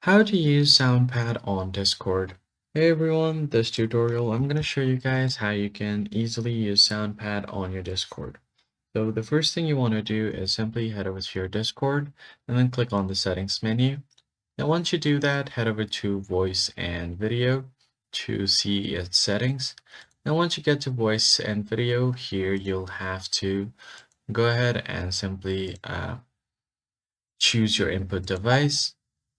How to use Soundpad on Discord. Hey everyone, this tutorial I'm going to show you guys how you can easily use Soundpad on your Discord. So the first thing you want to do is simply head over to your Discord and then click on the settings menu. Now once you do that, head over to voice and video to see its settings. Now once you get to voice and video here, you'll have to go ahead and simply choose your input device,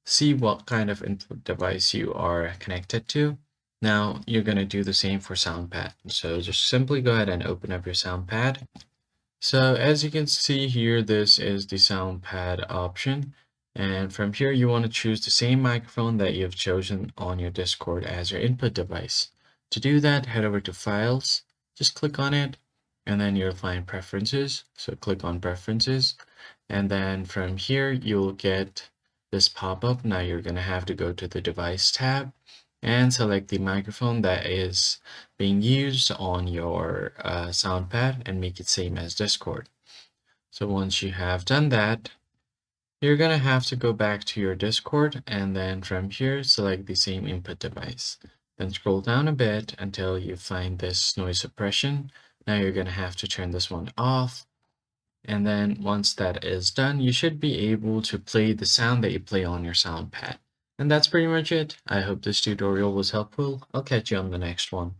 see what kind of input device you are connected to. Now you're going to do the same for Soundpad. So just simply go ahead and open up your Soundpad. So as you can see here, this is the Soundpad option. And from here, you want to choose the same microphone that you've chosen on your Discord as your input device. To do that, head over to Files, just click on it, and then you'll find Preferences. So click on Preferences, and then from here, you'll get this pop-up. Now you're going to have to go to the Device tab and select the microphone that is being used on your Soundpad and make it same as Discord. So once you have done that, you're going to have to go back to your Discord and then from here select the same input device. Then scroll down a bit until you find this noise suppression. Now you're going to have to turn this one off. And then once that is done, you should be able to play the sound that you play on your Soundpad. And that's pretty much it. I hope this tutorial was helpful. I'll catch you on the next one.